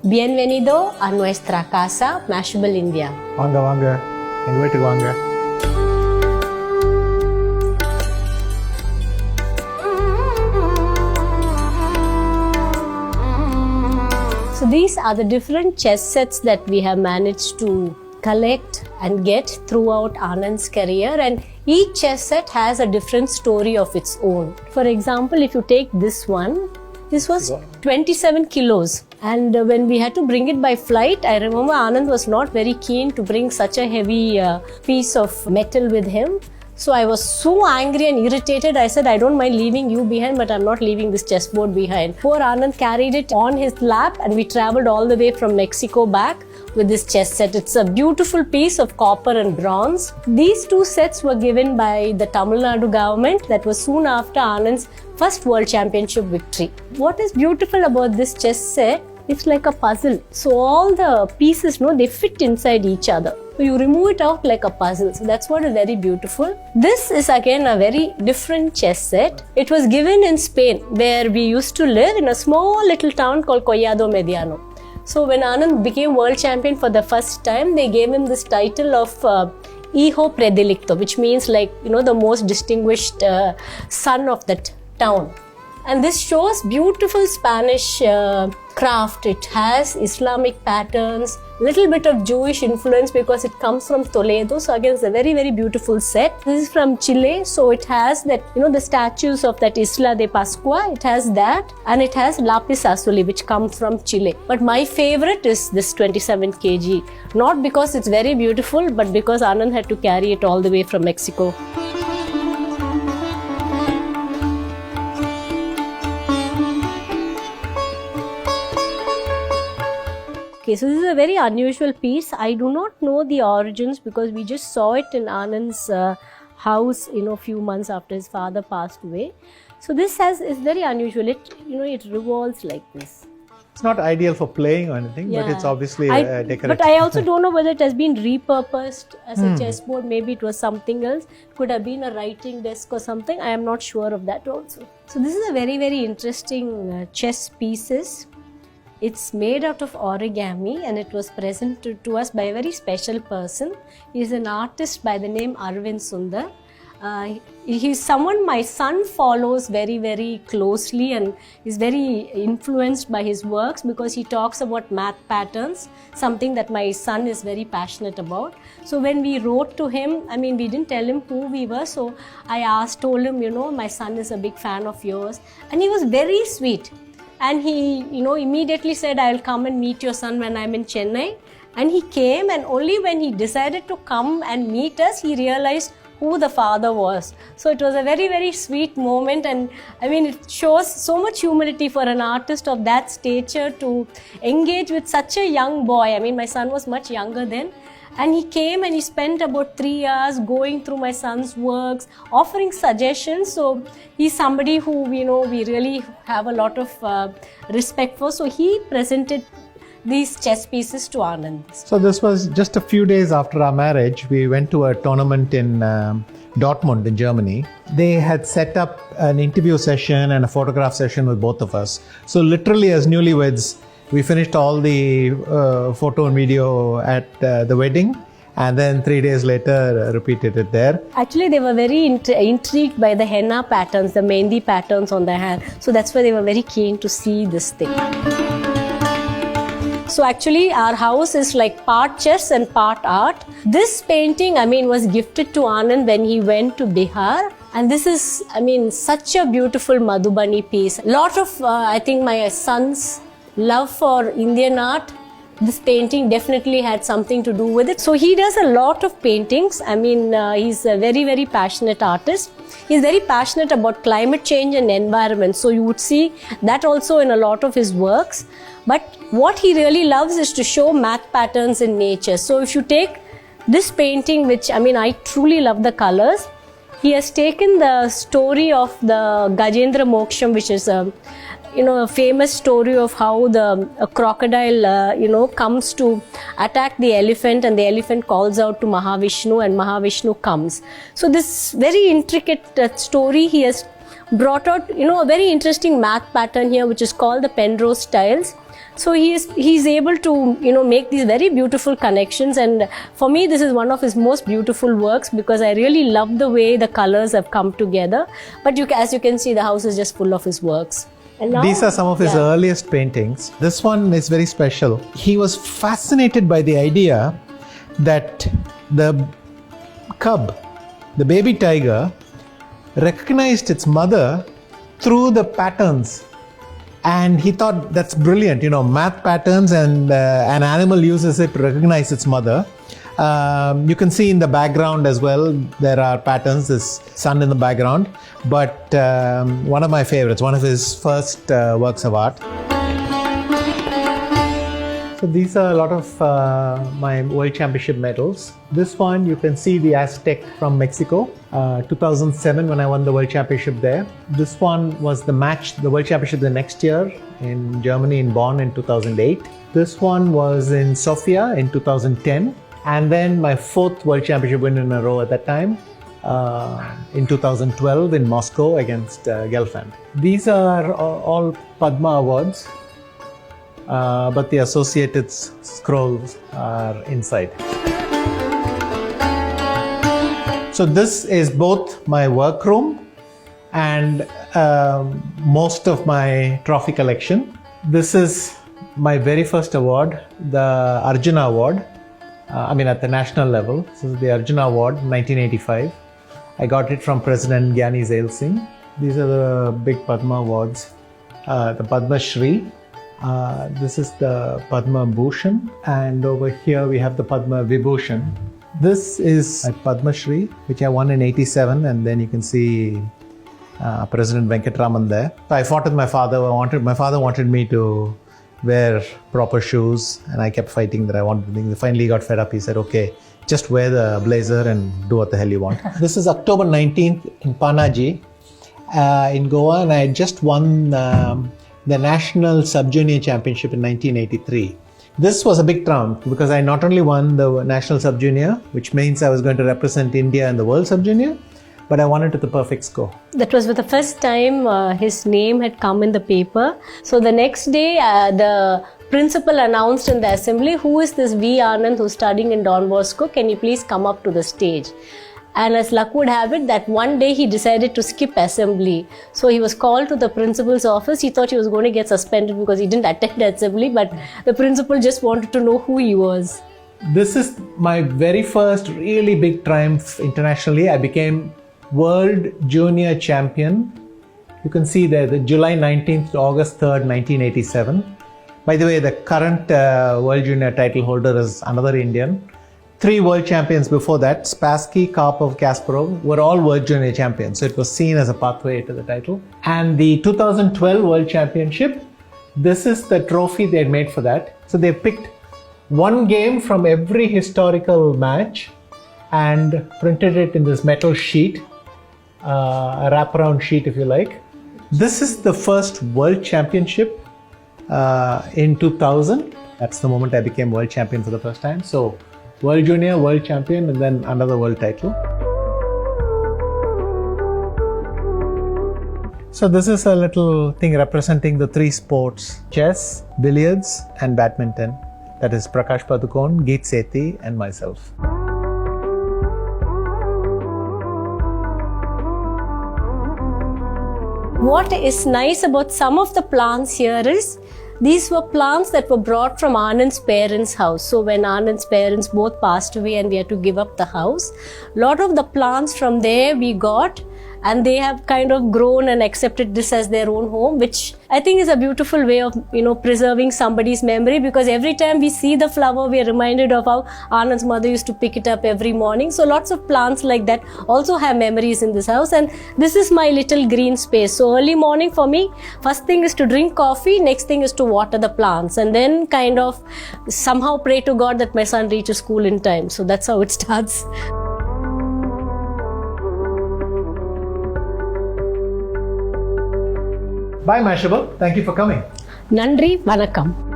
Bienvenido a nuestra casa, Mashable India. வாங்க வாங்க எங்கள் வீட்டுக்கு வாங்க. So these are the different chess sets that we have managed to collect and get throughout Anand's career, and each chess set has a different story of its own. For example, if you take this one, this was 27 kilos, and when we had to bring it by flight, I remember Anand was not very keen to bring such a heavy piece of metal with him. So I was so angry and irritated. I said, I don't mind leaving you behind, but I'm not leaving this chessboard behind. Poor Anand carried it on his lap, and we traveled all the way from Mexico back with this chess set. It's a beautiful piece of copper and bronze. These two sets were given by the Tamil Nadu government. That was soon after Anand's first World Championship victory. What is beautiful about this chess set, it's like a puzzle. So all the pieces, they fit inside each other. So you remove it out like a puzzle. So that's what is very beautiful. This is again a very different chess set. It was given in Spain, where we used to live in a small little town called Collado Mediano. So when Anand became world champion for the first time, they gave him this title of Hijo Predilecto, which means the most distinguished son of that town. And this shows beautiful Spanish craft. It has Islamic patterns, little bit of Jewish influence because it comes from Toledo. So again, it's a very, very beautiful set. This is from Chile. So it has that, the statues of that Isla de Pascua. It has that, and it has lapis lazuli, which comes from Chile. But my favorite is this 27 kg. Not because it's very beautiful, but because Anand had to carry it all the way from Mexico. Okay, so this is a very unusual piece. I do not know the origins because we just saw it in Anand's house, a few months after his father passed away. So this is very unusual. It revolves like this. It's not ideal for playing or anything, but it's obviously decorative. But I also don't know whether it has been repurposed as a chessboard. Maybe it was something else. Could have been a writing desk or something. I am not sure of that also. So this is a very, very interesting chess pieces. It's made out of origami, and it was presented to us by a very special person. He is an artist by the name Arvind Sundar. He's someone my son follows very, very closely and is very influenced by his works because he talks about math patterns, something that my son is very passionate about. So when we wrote to him, we didn't tell him who we were. So I told him, my son is a big fan of yours. And he was very sweet. And he, immediately said, I'll come and meet your son when I'm in Chennai. And he came, and only when he decided to come and meet us, he realized who the father was. So it was a very, very sweet moment. And it shows so much humility for an artist of that stature to engage with such a young boy. My son was much younger then. And he came and he spent about 3 hours going through my son's works, offering suggestions. So he's somebody who, we really have a lot of respect for. So he presented these chess pieces to Anand. So this was just a few days after our marriage. We went to a tournament in Dortmund in Germany. They had set up an interview session and a photograph session with both of us. So literally as newlyweds, we finished all the photo and video at the wedding, and then 3 days later repeated it there. Actually, they were very intrigued by the henna patterns, the mehndi patterns on their hand. So that's why they were very keen to see this thing. So actually, our house is like part chess and part art. This painting, was gifted to Anand when he went to Bihar. And this is, such a beautiful Madhubani piece. A lot of, my son's love for Indian art, this painting definitely had something to do with it. So he does a lot of paintings. He's a very, very passionate artist. He's very passionate about climate change and environment. So you would see that also in a lot of his works. But what he really loves is to show math patterns in nature. So if you take this painting, which I truly love the colors, he has taken the story of the Gajendra Moksham, which is a famous story of how a crocodile, comes to attack the elephant, and the elephant calls out to Mahavishnu, and Mahavishnu comes. So this very intricate story he has brought out, a very interesting math pattern here, which is called the Penrose tiles. So he's able to, make these very beautiful connections. And for me, this is one of his most beautiful works because I really love the way the colors have come together. But as you can see, the house is just full of his works. And now, these are some of his earliest paintings. This one is very special. He was fascinated by the idea that the cub, the baby tiger, recognized its mother through the patterns. And he thought that's brilliant, math patterns, and an animal uses it to recognize its mother. You can see in the background as well, there are patterns, this sun in the background. But one of my favorites, one of his first works of art. So these are a lot of my World Championship medals. This one, you can see the Aztec from Mexico, 2007 when I won the World Championship there. This one was the World Championship the next year in Germany, in Bonn in 2008. This one was in Sofia in 2010. And then my fourth World Championship win in a row at that time, in 2012 in Moscow against Gelfand. These are all Padma Awards. But the associated scrolls are inside. So this is both my workroom and most of my trophy collection. This is my very first award, the Arjuna Award. At the national level. This is the Arjuna Award, 1985. I got it from President Gyani Zail Singh. These are the big Padma Awards. The Padma Shri. This is the Padma Bhushan, and over here we have the Padma Vibhushan. This is a Padma Shri, which I won in 87, and then you can see President Venkatraman there. So I fought with my father. My father wanted me to wear proper shoes, and I kept fighting that I wanted things. Finally, he got fed up. He said, "Okay, just wear the blazer and do what the hell you want." This is October 19th in Panaji, in Goa, and I had just won the National Sub-Junior Championship in 1983. This was a big triumph because I not only won the National Sub-Junior, which means I was going to represent India in the World Sub-Junior, but I won it with a perfect score. That was for the first time his name had come in the paper. So the next day, the principal announced in the assembly, "Who is this V. Anand who's studying in Don Bosco? Can you please come up to the stage?" And as luck would have it, that one day he decided to skip assembly. So he was called to the principal's office. He thought he was going to get suspended because he didn't attend assembly, but the principal just wanted to know who he was. This is my very first really big triumph internationally. I became World Junior Champion. You can see there, the July 19th to August 3rd, 1987. By the way, the current World Junior title holder is another Indian. 3 world champions before that, Spassky, Karpov, Kasparov, were all World Junior champions. So it was seen as a pathway to the title. And the 2012 World Championship, this is the trophy they had made for that. So they picked one game from every historical match and printed it in this metal sheet, a wraparound sheet if you like. This is the first World Championship in 2000. That's the moment I became World Champion for the first time. So World Junior, World Champion, and then another world title. So this is a little thing representing the 3 sports: chess, billiards, and badminton. That is Prakash Padukone, Geet Sethi, and myself. What is nice about some of the plants here is these were plants that were brought from Anand's parents' house. So when Anand's parents both passed away and we had to give up the house, a lot of the plants from there we got, and they have kind of grown and accepted this as their own home, which I think is a beautiful way of, preserving somebody's memory, because every time we see the flower, we are reminded of how Anand's mother used to pick it up every morning. So lots of plants like that also have memories in this house, and this is my little green space. So early morning for me, first thing is to drink coffee, next thing is to water the plants, and then kind of somehow pray to God that my son reaches school in time. So that's how it starts. Bye, Mashable. Thank you for coming. Nandri, Vanakkam.